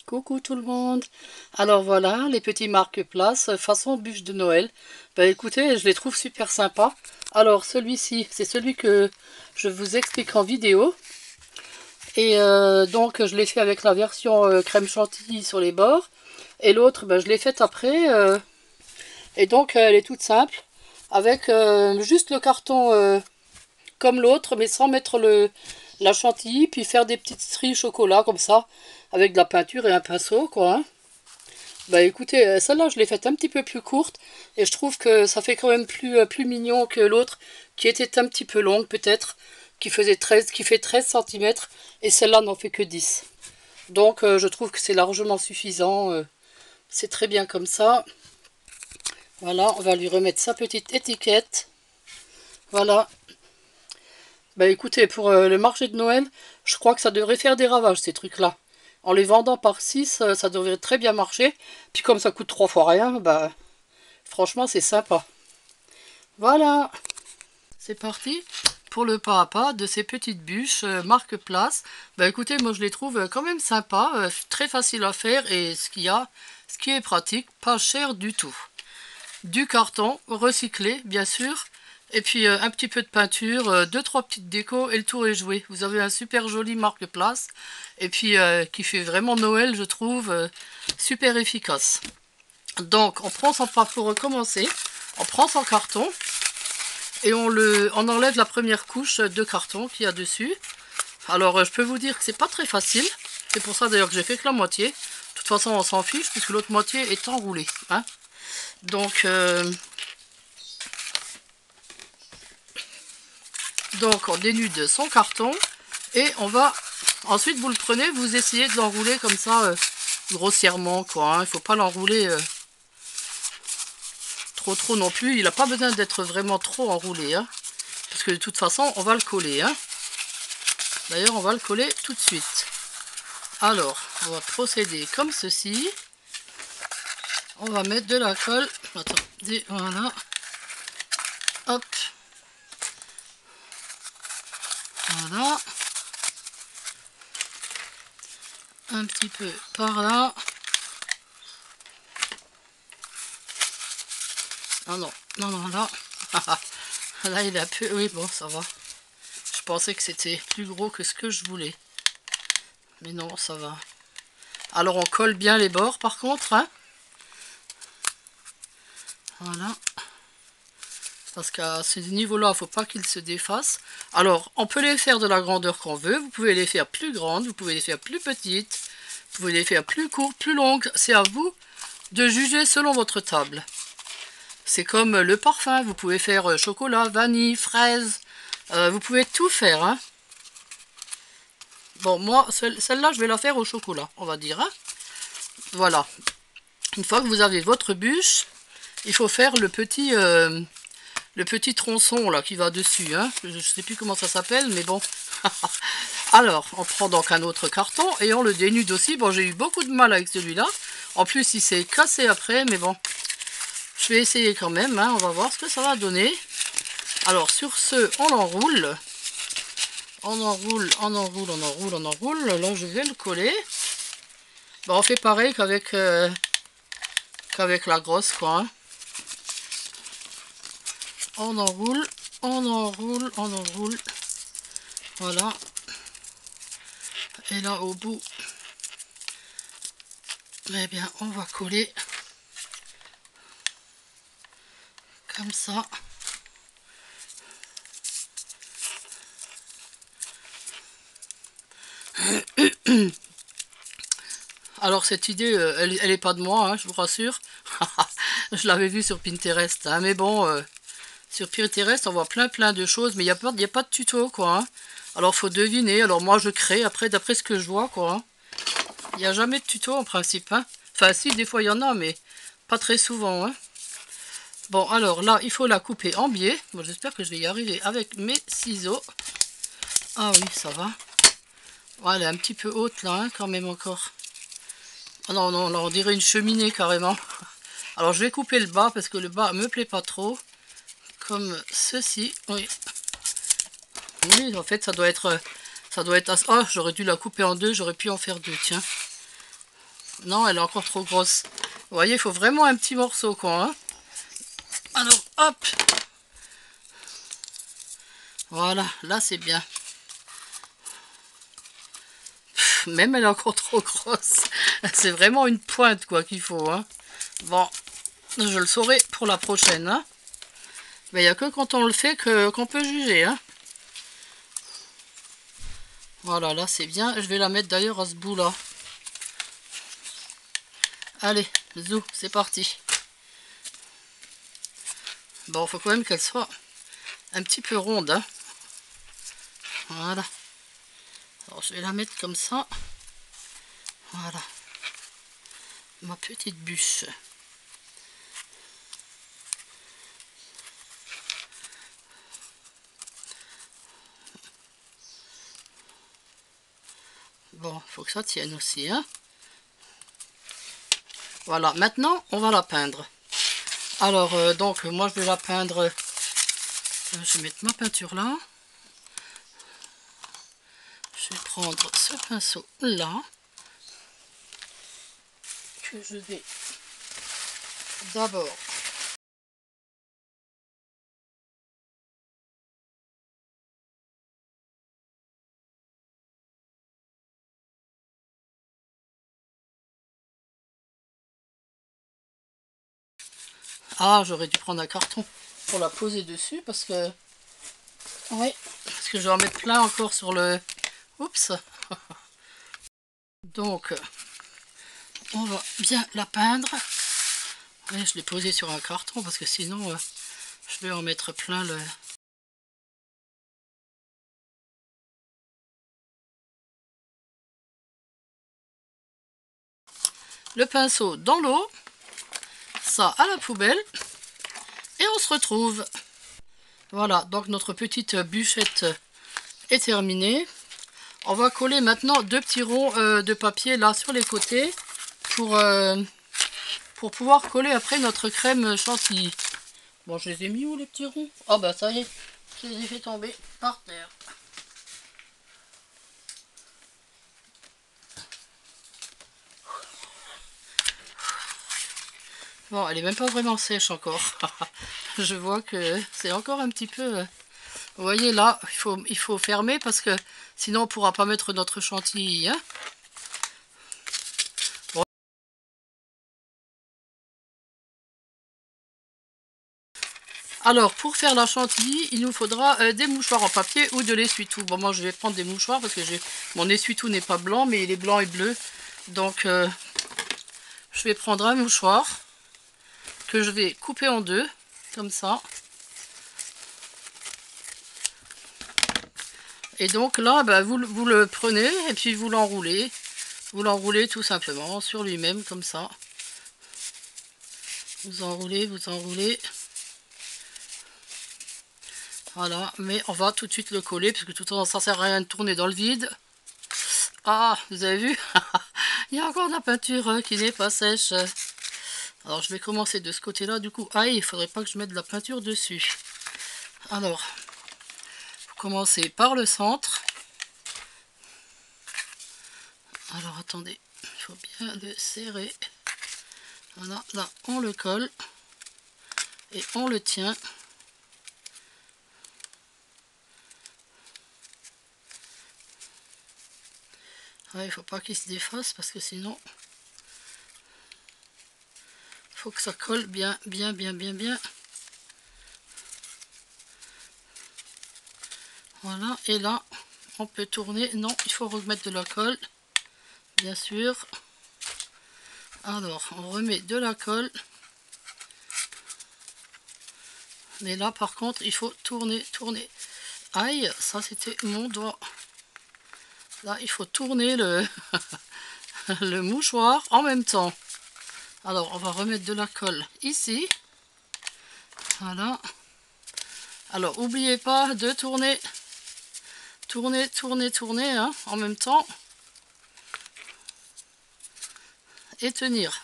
Coucou tout le monde. Alors voilà, les petits marque-place façon bûche de Noël. Bah écoutez, je les trouve super sympas. Alors celui-ci, c'est celui que je vous explique en vidéo. Et donc je l'ai fait avec la version crème chantilly sur les bords. Et l'autre, bah, je l'ai faite après. Et donc elle est toute simple. Avec juste le carton comme l'autre, mais sans mettre la chantilly. Puis faire des petites stries chocolat comme ça. Avec de la peinture et un pinceau quoi. Hein. Bah écoutez, celle-là je l'ai faite un petit peu plus courte et je trouve que ça fait quand même plus mignon que l'autre qui était un petit peu longue peut-être, qui fait 13 cm et celle-là n'en fait que 10. Donc je trouve que c'est largement suffisant, c'est très bien comme ça. Voilà, on va lui remettre sa petite étiquette. Voilà. Bah écoutez, pour le marché de Noël, je crois que ça devrait faire des ravages ces trucs-là. En les vendant par 6, ça devrait très bien marcher. Puis comme ça coûte 3 fois rien, bah franchement c'est sympa. Voilà, c'est parti pour le pas à pas de ces petites bûches marque place. Bah écoutez, moi je les trouve quand même sympas, très facile à faire et ce qui est pratique, pas cher du tout. Du carton recyclé bien sûr. Et puis un petit peu de peinture, deux trois petites décos et le tour est joué. Vous avez un super joli marque-place et puis qui fait vraiment Noël je trouve, super efficace. Donc on prend son pas pour recommencer, on prend son carton et on enlève la première couche de carton qu'il y a dessus. Alors je peux vous dire que c'est pas très facile, c'est pour ça d'ailleurs que j'ai fait que la moitié. De toute façon on s'en fiche puisque l'autre moitié est enroulée. Hein. Donc on dénude son carton et on va ensuite vous le prenez, vous essayez de l'enrouler comme ça grossièrement quoi. Hein. Il faut pas l'enrouler trop non plus. Il n'a pas besoin d'être vraiment trop enroulé hein, parce que de toute façon on va le coller. Hein. D'ailleurs on va le coller tout de suite. Alors on va procéder comme ceci. On va mettre de la colle. Attendez, voilà. Hop. Voilà. Un petit peu par là. Ah non, non, là. Là, il est un peu... Oui, bon, ça va. Je pensais que c'était plus gros que ce que je voulais. Mais non, ça va. Alors, on colle bien les bords, par contre. Hein. Voilà. Parce qu'à ce niveau-là, il ne faut pas qu'ils se défassent. Alors, on peut les faire de la grandeur qu'on veut. Vous pouvez les faire plus grandes, vous pouvez les faire plus petites. Vous pouvez les faire plus courtes, plus longues. C'est à vous de juger selon votre table. C'est comme le parfum. Vous pouvez faire chocolat, vanille, fraise. Vous pouvez tout faire. Hein. Bon, moi, celle-là, je vais la faire au chocolat, on va dire. Hein. Voilà. Une fois que vous avez votre bûche, il faut faire le petit tronçon là qui va dessus. Hein. Je ne sais plus comment ça s'appelle, mais bon. Alors, on prend donc un autre carton et on le dénude aussi. Bon, j'ai eu beaucoup de mal avec celui-là. En plus, il s'est cassé après, mais bon. Je vais essayer quand même. Hein. On va voir ce que ça va donner. Alors, sur ce, on l'enroule. On enroule, on enroule, on enroule, on enroule. Là, je vais le coller. Bon, on fait pareil qu'avec la grosse, quoi. Hein. On enroule, on enroule, on enroule. Voilà. Et là, au bout, eh bien, on va coller comme ça. Alors cette idée, elle est pas de moi, hein, je vous rassure. Je l'avais vue sur Pinterest, hein, mais bon, sur Pinterest on voit plein de choses, mais il n'y a pas de tuto quoi. Hein. Alors faut deviner, alors moi je crée après d'après ce que je vois quoi. Hein. Il n'y a jamais de tuto en principe. Hein. Enfin si, des fois il y en a, mais pas très souvent. Hein. Bon alors là il faut la couper en biais. Bon, j'espère que je vais y arriver avec mes ciseaux. Ah oui ça va. Ouais, elle est un petit peu haute là hein, quand même encore. Oh non, non, là on dirait une cheminée carrément. Alors je vais couper le bas parce que le bas me plaît pas trop. Comme ceci, oui. Oui, en fait ça doit être... Oh, j'aurais dû la couper en deux, j'aurais pu en faire deux, tiens. Non, elle est encore trop grosse. Vous voyez, il faut vraiment un petit morceau, quoi. Hein. Alors, hop. Voilà, là, c'est bien. Même elle est encore trop grosse. C'est vraiment une pointe, quoi, qu'il faut. Hein. Bon, je le saurai pour la prochaine. Hein. Mais il n'y a que quand on le fait qu'on peut juger. Hein. Voilà, là, c'est bien. Je vais la mettre d'ailleurs à ce bout-là. Allez, zou, c'est parti. Bon, il faut quand même qu'elle soit un petit peu ronde. Hein. Voilà. Alors, je vais la mettre comme ça. Voilà. Ma petite bûche. Bon, il faut que ça tienne aussi. Hein. Voilà, maintenant, on va la peindre. Alors, donc, moi, je vais la peindre. Je vais mettre ma peinture là. Je vais prendre ce pinceau là. Que je vais d'abord ah, j'aurais dû prendre un carton pour la poser dessus parce que oui, parce que je vais en mettre plein encore sur le oups. Donc on va bien la peindre. Et je l'ai posée sur un carton parce que sinon je vais en mettre plein le pinceau dans l'eau, ça à la poubelle et on se retrouve. Voilà, donc notre petite bûchette est terminée. On va coller maintenant deux petits ronds de papier là sur les côtés pour pouvoir coller après notre crème chantilly. Bon, je les ai mis où les petits ronds? Ah bah ça y est, je les ai fait tomber par terre. Bon, elle est même pas vraiment sèche encore. Je vois que c'est encore un petit peu... Vous voyez là, il faut fermer parce que sinon on pourra pas mettre notre chantilly. Hein. Bon. Alors, pour faire la chantilly, il nous faudra des mouchoirs en papier ou de l'essuie-tout. Bon, moi je vais prendre des mouchoirs parce que mon essuie-tout n'est pas blanc, mais il est blanc et bleu. Donc, je vais prendre un mouchoir que je vais couper en deux, comme ça. Et donc là, bah, vous le prenez et puis vous l'enroulez. Vous l'enroulez tout simplement sur lui-même, comme ça. Vous enroulez, vous enroulez. Voilà, mais on va tout de suite le coller, parce que tout le temps, ça sert à rien de tourner dans le vide. Ah, vous avez vu? Il y a encore de la peinture qui n'est pas sèche. Alors, je vais commencer de ce côté-là. Du coup, aïe, il faudrait pas que je mette de la peinture dessus. Alors, vous commencez par le centre. Alors, attendez, il faut bien le serrer. Voilà, là, on le colle. Et on le tient. Ouais, il faut pas qu'il se défasse parce que sinon il faut que ça colle bien, bien, bien, bien, bien. Voilà, et là on peut tourner. Non, il faut remettre de la colle, bien sûr. Alors, on remet de la colle. Mais là, par contre, il faut tourner, tourner. Aïe, ça c'était mon doigt. Là, il faut tourner le, le mouchoir en même temps. Alors, on va remettre de la colle ici. Voilà. Alors, n'oubliez pas de tourner, tourner, tourner, tourner hein, en même temps. Et tenir.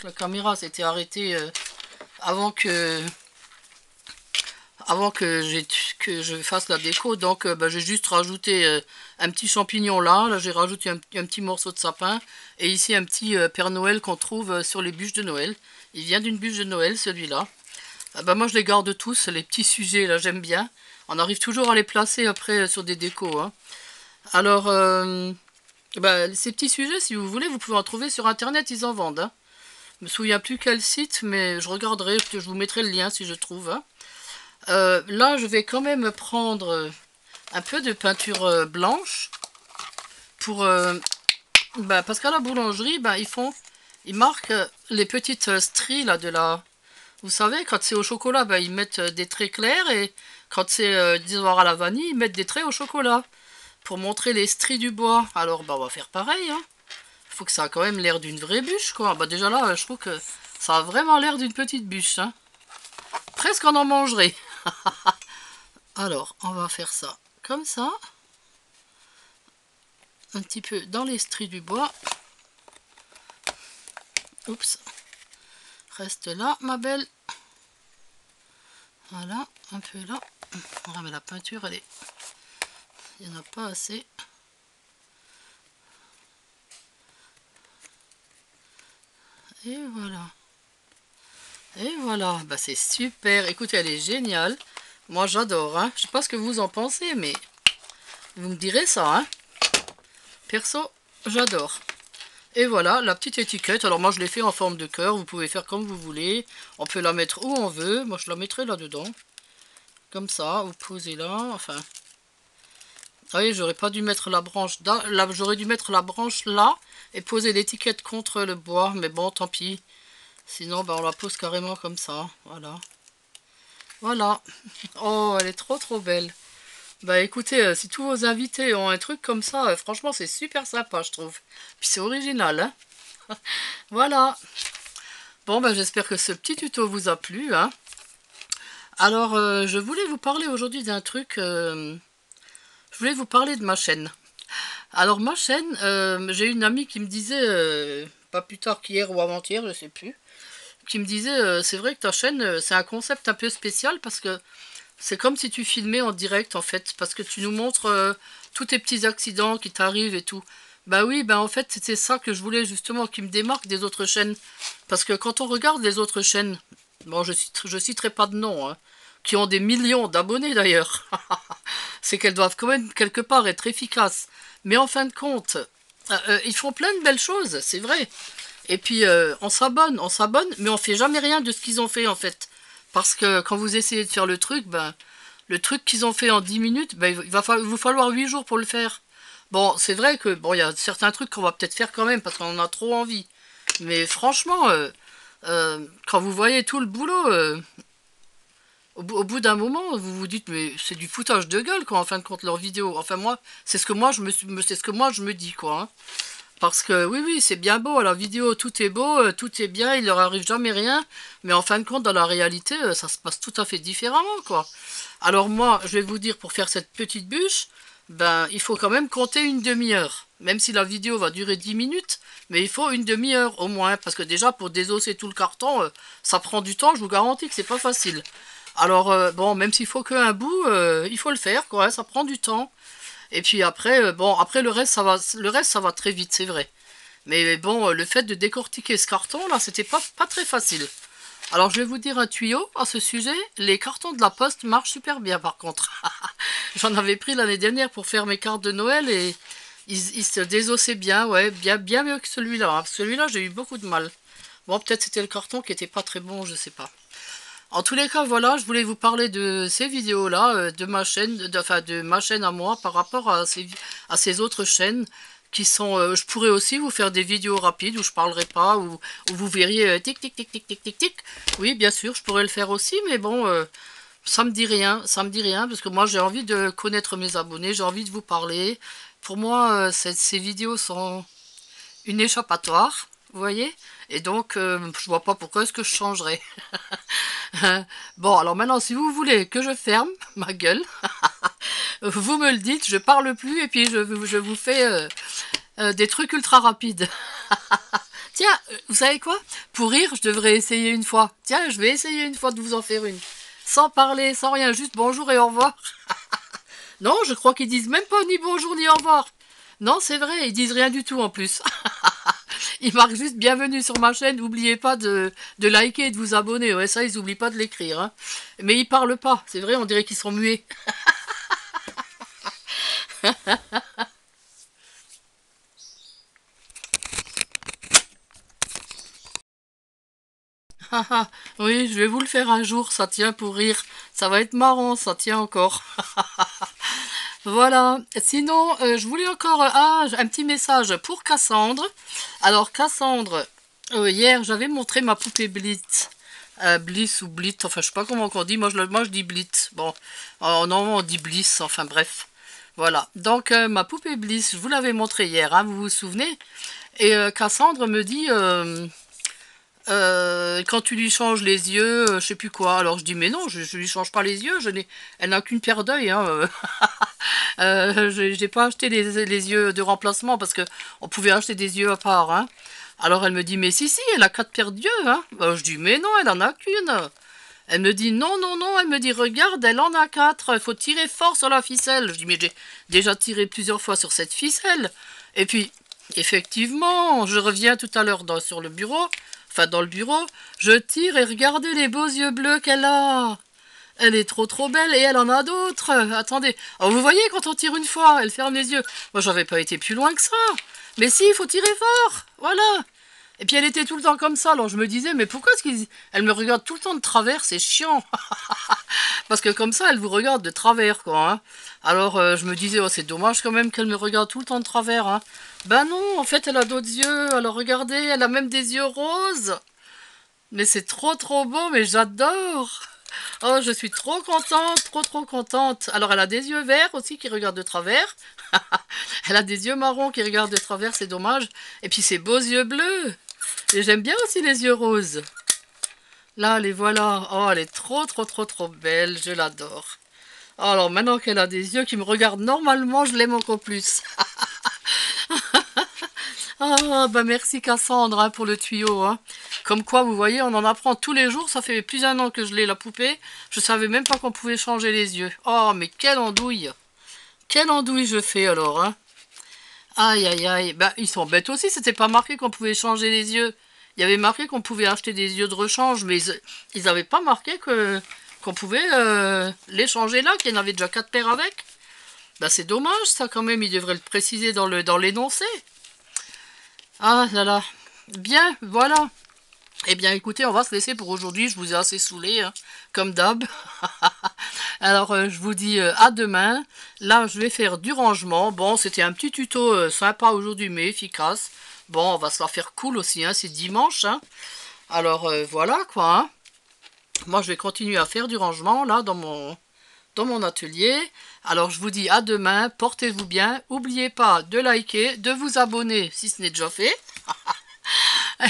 La caméra s'était arrêtée avant que je fasse la déco, donc bah, j'ai juste rajouté un petit champignon là j'ai rajouté un petit morceau de sapin, et ici un petit Père Noël qu'on trouve sur les bûches de Noël. Il vient d'une bûche de Noël celui-là. Ah bah, moi je les garde tous, les petits sujets là j'aime bien. On arrive toujours à les placer après sur des décos, hein. Alors, bah, ces petits sujets, si vous voulez, vous pouvez en trouver sur internet, ils en vendent, hein. Je me souviens plus quel site, mais je regarderai, je vous mettrai le lien si je trouve, hein. Là, je vais quand même prendre un peu de peinture blanche pour bah, parce qu'à la boulangerie, bah, ils marquent les petites stries là de la. Vous savez, quand c'est au chocolat, bah, ils mettent des traits clairs, et quand c'est disons à la vanille, ils mettent des traits au chocolat pour montrer les stries du bois. Alors, bah, on va faire pareil, hein. Faut que ça a quand même l'air d'une vraie bûche, quoi. Bah, déjà là, je trouve que ça a vraiment l'air d'une petite bûche, hein. Presque on en mangerait. Alors, on va faire ça comme ça. Un petit peu dans les stries du bois. Oups. Reste là, ma belle. Voilà, un peu là. Ah, mais la peinture, elle est... Il n'y en a pas assez. Et voilà. Et voilà. Bah, c'est super. Écoutez, elle est géniale. Moi, j'adore, hein. Je sais pas ce que vous en pensez, mais vous me direz ça, hein. Perso, j'adore. Et voilà, la petite étiquette. Alors moi, je l'ai fait en forme de cœur. Vous pouvez faire comme vous voulez. On peut la mettre où on veut. Moi, je la mettrai là-dedans. Comme ça, vous posez là. Enfin... Ah oui, j'aurais pas dû mettre la branche là, j'aurais dû mettre la branche là et poser l'étiquette contre le bois, mais bon, tant pis. Sinon, bah, on la pose carrément comme ça. Voilà. Voilà. Oh, elle est trop belle. Bah écoutez, si tous vos invités ont un truc comme ça, franchement, c'est super sympa, je trouve. Puis c'est original, hein. Voilà. Bon, bah j'espère que ce petit tuto vous a plu, hein. Alors, je voulais vous parler aujourd'hui d'un truc... je voulais vous parler de ma chaîne. Alors ma chaîne, j'ai une amie qui me disait, pas plus tard qu'hier ou avant-hier, je sais plus, qui me disait, c'est vrai que ta chaîne, c'est un concept un peu spécial, parce que c'est comme si tu filmais en direct en fait, parce que tu nous montres tous tes petits accidents qui t'arrivent et tout. Bah oui, bah en fait c'était ça que je voulais justement, qui me démarque des autres chaînes. Parce que quand on regarde les autres chaînes, bon je citerai pas de nom, hein, qui ont des millions d'abonnés d'ailleurs, c'est qu'elles doivent quand même quelque part être efficaces. Mais en fin de compte, ils font plein de belles choses, c'est vrai. Et puis on s'abonne, mais on fait jamais rien de ce qu'ils ont fait en fait. Parce que quand vous essayez de faire le truc, ben, le truc qu'ils ont fait en 10 minutes, ben, il va vous falloir 8 jours pour le faire. Bon, c'est vrai que bon, il y a certains trucs qu'on va peut-être faire quand même parce qu'on en a trop envie. Mais franchement, quand vous voyez tout le boulot, au bout d'un moment, vous vous dites, mais c'est du foutage de gueule, quoi, en fin de compte, leurs vidéos. Enfin, moi, c'est ce que moi, c'est ce que moi, je me dis, quoi, hein. Parce que, oui, c'est bien beau, à la vidéo, tout est beau, tout est bien, il leur arrive jamais rien. Mais en fin de compte, dans la réalité, ça se passe tout à fait différemment, quoi. Alors moi, je vais vous dire, pour faire cette petite bûche, ben, il faut quand même compter une demi-heure. Même si la vidéo va durer 10 minutes, mais il faut une demi-heure au moins. Parce que déjà, pour désosser tout le carton, ça prend du temps, je vous garantis que c'est pas facile. Alors, bon, même s'il faut qu'un bout, il faut le faire, quoi, hein, ça prend du temps. Et puis après, bon, après le reste, ça va très vite, c'est vrai. Mais bon, le fait de décortiquer ce carton, là, c'était pas très facile. Alors, je vais vous dire un tuyau à ce sujet. Les cartons de la Poste marchent super bien, par contre. J'en avais pris l'année dernière pour faire mes cartes de Noël et ils se désossaient bien, ouais, bien mieux que celui-là, hein. Celui-là, j'ai eu beaucoup de mal. Bon, peut-être c'était le carton qui était pas très bon, je sais pas. En tous les cas, voilà, je voulais vous parler de ces vidéos-là, de ma chaîne, de ma chaîne à moi par rapport à ces autres chaînes qui sont... je pourrais aussi vous faire des vidéos rapides où je parlerai pas, où vous verriez tic, tic, tic, tic, tic, tic, tic. Oui, bien sûr, je pourrais le faire aussi, mais bon, ça me dit rien, parce que moi j'ai envie de connaître mes abonnés, j'ai envie de vous parler. Pour moi, ces vidéos sont une échappatoire, vous voyez? Et donc, je vois pas pourquoi est-ce que je changerais. Bon, alors maintenant, si vous voulez que je ferme ma gueule, vous me le dites, je parle plus et puis je vous fais des trucs ultra rapides. Tiens, vous savez quoi? Pour rire, je devrais essayer une fois. Tiens, je vais essayer une fois de vous en faire une. Sans parler, sans rien, juste bonjour et au revoir. Non, je crois qu'ils disent même pas ni bonjour ni au revoir. Non, c'est vrai, ils disent rien du tout en plus. Ils marquent juste bienvenue sur ma chaîne. N'oubliez pas de liker et de vous abonner. Ouais, ça, ils n'oublient pas de l'écrire. Hein. Mais ils parlent pas. C'est vrai, on dirait qu'ils sont muets. Oui, je vais vous le faire un jour. Ça tient pour rire. Ça va être marrant, ça tient encore. Voilà. Sinon, je voulais encore un petit message pour Cassandre. Alors, Cassandre, hier, j'avais montré ma poupée Blitz. Bliss ou Blitz, enfin, je sais pas comment on dit. Moi, je dis Blitz. Bon, non, on dit Bliss, enfin, bref. Voilà. Donc, ma poupée Bliss, je vous l'avais montré hier, hein, vous vous souvenez? Et Cassandre me dit... quand tu lui changes les yeux, je sais plus quoi. Alors je dis mais non, je lui change pas les yeux, elle n'a qu'une paire d'œils. Hein. J'ai pas acheté les yeux de remplacement parce que on pouvait acheter des yeux à part. Hein. Alors elle me dit mais si, elle a 4 paires d'yeux. Hein. Je dis mais non, elle en a qu'une. Elle me dit non, elle me dit regarde, elle en a 4, il faut tirer fort sur la ficelle. Je dis mais j'ai déjà tiré plusieurs fois sur cette ficelle. Et puis effectivement, je reviens tout à l'heure sur le bureau. Enfin, dans le bureau, je tire et regardez les beaux yeux bleus qu'elle a. Elle est trop belle et elle en a d'autres. Attendez. Alors, vous voyez, quand on tire une fois, elle ferme les yeux. Moi, j'avais pas été plus loin que ça. Mais si, il faut tirer fort. Voilà. Et puis, elle était tout le temps comme ça. Alors, je me disais, mais pourquoi est-ce qu'elle me regarde tout le temps de travers? C'est chiant. Parce que comme ça, elle vous regarde de travers, quoi. Hein. Alors, je me disais, oh, c'est dommage quand même qu'elle me regarde tout le temps de travers. Hein. Ben non, en fait, elle a d'autres yeux. Alors, regardez, elle a même des yeux roses. Mais c'est trop beau, mais j'adore. Oh, je suis trop contente, trop contente. Alors, elle a des yeux verts aussi qui regardent de travers. Elle a des yeux marrons qui regardent de travers, c'est dommage. Et puis, ses beaux yeux bleus. Et j'aime bien aussi les yeux roses. Là, les voilà. Oh, elle est trop belle. Je l'adore. Alors, maintenant qu'elle a des yeux qui me regardent normalement, je l'aime encore plus. Ah, bah merci Cassandre hein, pour le tuyau. Hein. Comme quoi, vous voyez, on en apprend tous les jours. Ça fait plus d'un an que je l'ai, la poupée. Je savais même pas qu'on pouvait changer les yeux. Oh, mais quelle andouille. Quelle andouille je fais alors. Hein. Aïe. Bah, ils sont bêtes aussi. C'était pas marqué qu'on pouvait changer les yeux. Il y avait marqué qu'on pouvait acheter des yeux de rechange. Mais ils n'avaient pas marqué qu'on pouvait les changer là, qu'il y en avait déjà 4 paires avec. Bah, c'est dommage, ça, quand même. Ils devraient le préciser dans l'énoncé. Ah là là. Bien, voilà. Eh bien, écoutez, on va se laisser pour aujourd'hui. Je vous ai assez saoulé, hein, comme d'hab. Alors, je vous dis à demain. Là, je vais faire du rangement. Bon, c'était un petit tuto sympa aujourd'hui, mais efficace. Bon, on va se la faire cool aussi, hein, c'est dimanche. Hein. Alors, voilà, quoi. Hein. Moi, je vais continuer à faire du rangement, là, dans mon atelier. Alors, je vous dis à demain. Portez-vous bien. N'oubliez pas de liker, de vous abonner si ce n'est déjà fait.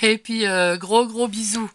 Et puis, gros bisous.